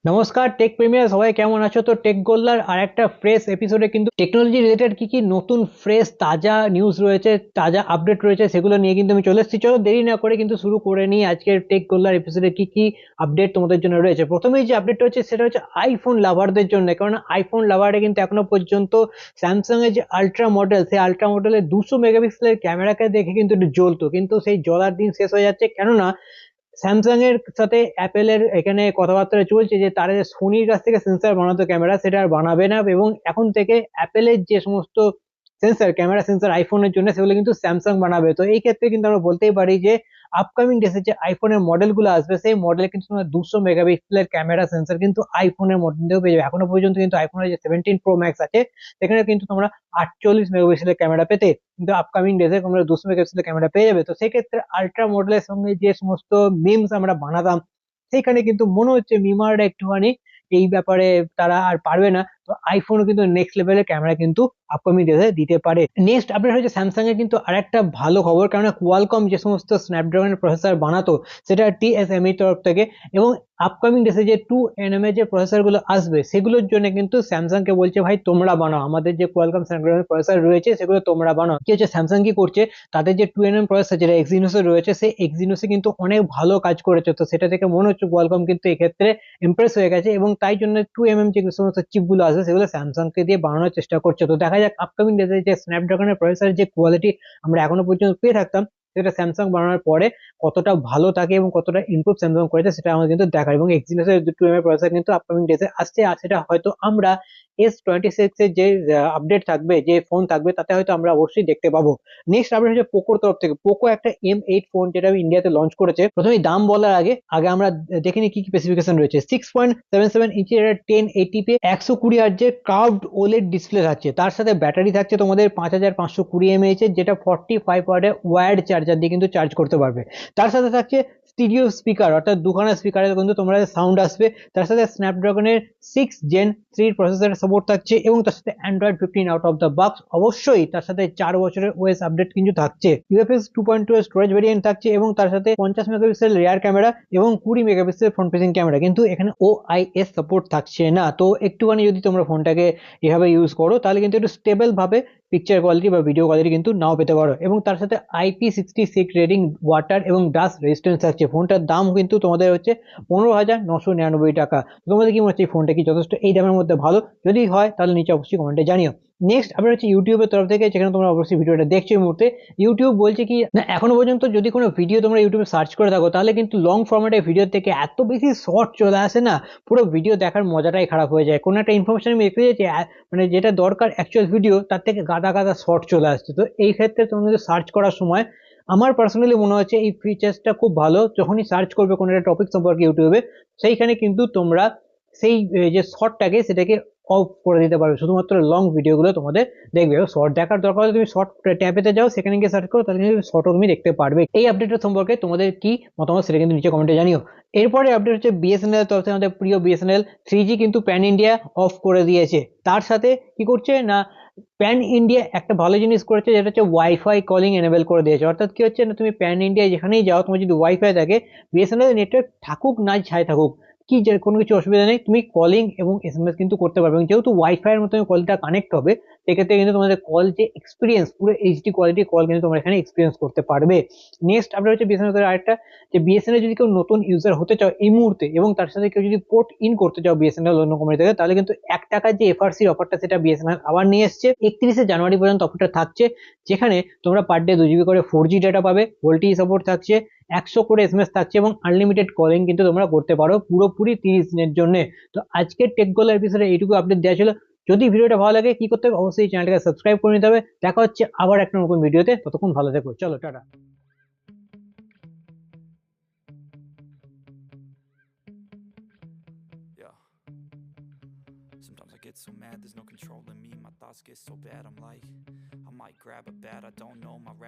নমস্কার take premier সবাই কেমন আছো? তো টেক গোল্লার আর একটা ফ্রেশ এপিসোডে কিন্তু টেকনোলজি রিলেটেড কি কি নতুন ফ্রেশ তাজা নিউজ রয়েছে, তাজা আপডেট রয়েছে, সেগুলো নিয়ে কিন্তু আমি চলে এসেছি। চলো দেরি না করে কিন্তু শুরু করে নিই আজকের টেক গোল্লার এপিসোডে কি কি আপডেট তোমাদের জন্য রয়েছে। প্রথমেই যে আপডেট রয়েছে সেটা হচ্ছে আইফোন লাভারদের জন্য, কারণ আইফোন লাভারে কিন্তু এখনো পর্যন্ত স্যামসাং এর যে আলট্রা মডেল, সেই আলট্রা মডেলের 200 মেগাপিক্সেলের ক্যামেরাকে দেখে কিন্তু একটু জ্বলতো, কিন্তু সেই জ্বলার দিন শেষ হয়ে যাচ্ছে। কেননা স্যামসাং এর সাথে অ্যাপেলের এখানে কথাবার্তা চলছে যে তারা যে সোনির কাছ থেকে সেন্সর বানাতো ক্যামেরা, সেটা আর বানাবে না, এবং এখন থেকে অ্যাপেলের যে সমস্ত সেন্সর, ক্যামেরা সেন্সর আইফোনের জন্য, সেগুলো কিন্তু স্যামসাং বানাবে। তো এই ক্ষেত্রে কিন্তু আমরা বলতেই পারি যে আপকামিং ডেসে যে আইফোনের মডেল গুলো আসবে, সেই মডেলে কিন্তু তোমরা 200 মেগাপিক্সেলের ক্যামেরা সেন্সর কিন্তু আইফোনের মধ্যেও পেয়ে যাবে। এখনো পর্যন্ত কিন্তু আইফোনের যে 17 প্রো ম্যাক্স আছে, সেখানে কিন্তু তোমরা 48 মেগাপিক্সেলের ক্যামেরা পেতে, কিন্তু আপকামিং ডেজে তোমরা 200 মেগাপিক্সেলের ক্যামেরা পেয়ে যাবে। তো সেক্ষেত্রে আলট্রা মডেলের সঙ্গে যে সমস্ত মিমস আমরা বানাতাম, সেখানে কিন্তু মনে হচ্ছে মিমাররা একটুখানি এই ব্যাপারে তারা আর পারবে না। তো আইফোনও কিন্তু নেক্সট লেভেলের ক্যামেরা কিন্তু আপকামিং ডেজে দিতে পারে। নেক্সট আপডেট হচ্ছে স্যামসাং এর কিন্তু আরেকটা ভালো খবর, কারণ কোয়ালকম যে সমস্ত স্ন্যাপড্রাগনের প্রসেসর বানাতো, সেটা টিএসএমই তরফ থেকে, এবং আপকামিং ডেসে যে 2nm এর যে প্রসেসর গুলো আসবে, সেগুলোর জন্য কিন্তু স্যামসাং কে বলছে ভাই তোমরা বানাও, আমাদের যে কোয়ালকম স্ন্যাপড্রাগনের প্রসেসর রয়েছে সেগুলো তোমরা বানাও। কি হচ্ছে, স্যামসাং কি করছে, তাদের যে 2nm প্রসেসর যেটা এক্সিনোসে রয়েছে, সেই এক্সিনোসে কিন্তু অনেক ভালো কাজ করেছে। তো সেটা থেকে মনে হচ্ছে কোয়ালকম কিন্তু এক্ষেত্রে ইমপ্রেস হয়ে গেছে, এবং তাই জন্য 2mm যে সমস্ত চিপ গুলো আছে সেগুলো স্যামসাং কে দিয়ে বানানোর চেষ্টা করছে। তো দেখা যাক আপকামিং ডেজে যে স্ন্যাপড্রাগনের প্রসেসরের যে কোয়ালিটি আমরা এখনো পর্যন্ত পেয়ে থাকতাম, সেটা স্যামসাং বানানোর পরে কতটা ভালো থাকে এবং কতটা ইমপ্রুভ স্যামসাং করেছে, সেটা আমাদের কিন্তু দেখার। এবং এক্সিনোসের 2mm প্রসেসর কিন্তু আপকামিং ডেজে আসছে, আর সেটা হয়তো আমরা S26 এর যে আপডেট থাকবে, যে ফোন থাকবে, তাতে হয়তো আমরা অবশ্যই দেখতে পাবো। নেক্সট আপডেট হচ্ছে পোকোর তরফ থেকে। পোকো একটা M8 ফোন যেটা ইন্ডিয়াতে লঞ্চ করেছে। প্রথমে দাম বলার আগে আগে আমরা দেখিনি কি কি স্পেসিফিকেশন রয়েছে। 6.77 ইঞ্চের একটা 1080p 120 হার্জের কার্ভড ওলেড ডিসপ্লে থাকছে, তার সাথে ব্যাটারি থাকছে তোমাদের 5520 mAh এর, যেটা 45 ওয়াটের ওয়্যার্ড চার্জার দিয়ে কিন্তু চার্জ করতে পারবে। তার সাথে থাকছে স্টিরিও স্পিকার, অর্থাৎ দুখানা স্পিকারে কিন্তু তোমরা সাউন্ড আসবে। তার সাথে স্ন্যাপড্রাগনের 6 Gen 3 প্রসেসরের সাপোর্ট থাকছে, এবং তার সাথে Android 15 out of the box. অবশ্যই তার সাথে 4 বছরের ওএস আপডেট কিন্তু থাকছে। ইউএফএস 2.2 এর স্টোরেজ ভেরিয়েন্ট থাকছে, এবং তার সাথে 50 মেগাপিক্সেল রিয়ার ক্যামেরা এবং 20 মেগাপিক্সেল ফ্রন্ট ফেসিং ক্যামেরা, কিন্তু এখানে ওআইএস সাপোর্ট থাকছে না। তো একটুখানি যদি তোমরা ফোনটাকে এভাবে ইউজ করো, তাহলে কিন্তু একটু স্টেবল ভাবে পিকচার কোয়ালিটি বা ভিডিও কোয়ালিটি কিন্তু নাও পেতে পারো। এবং তার সাথে IP66 রেটিং, ওয়াটার এবং ডাস্ট রেজিস্ট্যান্স থাকছে। ফোনটার দাম কিন্তু তোমাদের হচ্ছে 15,999 টাকা। তোমাদের কি মনে হচ্ছে এই ফোনটা কি যথেষ্ট এই দামের মধ্যে ভালো? যদি হয় তাহলে নিচে অবশ্যই কমেন্টে জানিও। নেক্সট আপডেট হচ্ছে ইউটিউবের তরফ থেকে, যেখানে তোমরা অবশ্যই ভিডিওটা দেখছো এই মুহূর্তে। ইউটিউব বলছে কি না, এখনো পর্যন্ত যদি কোনো ভিডিও তোমরা ইউটিউবে সার্চ করে থাকো, তাহলে কিন্তু লং ফরম্যাটের ভিডিও থেকে এত বেশি শর্ট চলে আসে না, পুরো ভিডিও দেখার মজাটাই খারাপ হয়ে যায়। কোনো একটা ইনফরমেশন আমি দেখতে যাচ্ছি, মানে যেটা দরকার অ্যাকচুয়াল ভিডিও, তার থেকে গাদা গাদা শর্ট চলে আসছে। তো এই ক্ষেত্রে তোমরা যদি সার্চ করার সময়, আমার পার্সোনালি মনে হচ্ছে এই ফিচার্সটা খুব ভালো। যখনই সার্চ করবে কোনো একটা টপিক সম্পর্কে ইউটিউবে, সেইখানে কিন্তু তোমরা সেই যে শর্টটাকে সেটাকে অফ করে দিতে পারবে, শুধুমাত্র লং ভিডিওগুলো তোমাদের দেখবে। শর্ট দেখার দরকার হলে তুমি শর্ট ট্যাবেতে যাও, সেখানে গিয়ে সার্চ করো, তাহলে কিন্তু শর্টও তুমি দেখতে পারবে। এই আপডেটের সম্পর্কে তোমাদের কি মতামত সেটা কিন্তু নিচে কমেন্টে জানিও। এরপরে আপডেট হচ্ছে বিএসএনএল তরফ থেকে। আমাদের প্রিয় বিএসএনএল 3G কিন্তু প্যান ইন্ডিয়া অফ করে দিয়েছে। তার সাথে কি করছে না, প্যান ইন্ডিয়া একটা ভালো জিনিস করেছে, যেটা হচ্ছে ওয়াইফাই কলিং এনেবল করে দিয়েছে। অর্থাৎ কি হচ্ছে না, তুমি প্যান ইন্ডিয়া যেখানেই যাও, তোমার যদি ওয়াইফাই থাকে, বিএসএনএল নেটওয়ার্ক থাকুক না ছাই থাকুক, কি যে কোনো কিছু অসুবিধা নেই, তুমি কলিং এবং এসএমএস কিন্তু করতে পারবে। এবং যেহেতু ওয়াইফাই এর মতো কলটা কানেক্ট হবে, সেক্ষেত্রে কিন্তু তোমাদের কল যে এক্সপিরিয়েন্স, পুরো এইচডি কোয়ালিটি কল কিন্তু তোমরা এখানে এক্সপিরিয়েন্স করতে পারবে। নেক্সট আপডেট হচ্ছে বিএসএনএল আরেকটা, যে বিএসএনএল যদি কেউ নতুন ইউজার হতে চাও এই মুহূর্তে, এবং তার সাথে কেউ যদি পোর্ট ইন করতে চাও বিএসএনএল অন্য কোম্পানি থেকে, তাহলে কিন্তু 1 টাকার যে এফআরসি অফারটা, সেটা বিএসএনএল আবার নিয়ে এসছে। 31শে জানুয়ারি পর্যন্ত অফারটা থাকছে, যেখানে তোমরা পার ডে 2 জিবি করে 4G ডেটা পাবে, ভোল্টি সাপোর্ট থাকছে, 100 করে এসএমএস থাকছে, এবং আনলিমিটেড কলিং কিন্তু তোমরা করতে পারো পুরোপুরি 30 দিনের জন্য। তো আজকের টেক গোল এপিসোডে এইটুকু আপডেট দেওয়া ছিল। যদি ভিডিওটা ভালো লাগে, কি করতে হবে, অবশ্যই চ্যানেলটাকে সাবস্ক্রাইব করে নিতে হবে। দেখা হচ্ছে আবার একটা নতুন ভিডিওতে, ততক্ষণ ভালো থেকো, চলো tata. Yeah. Sometimes I get so mad, there's no controlling me. My thoughts get so bad, I'm like, I might grab a bat, I don't know, my rap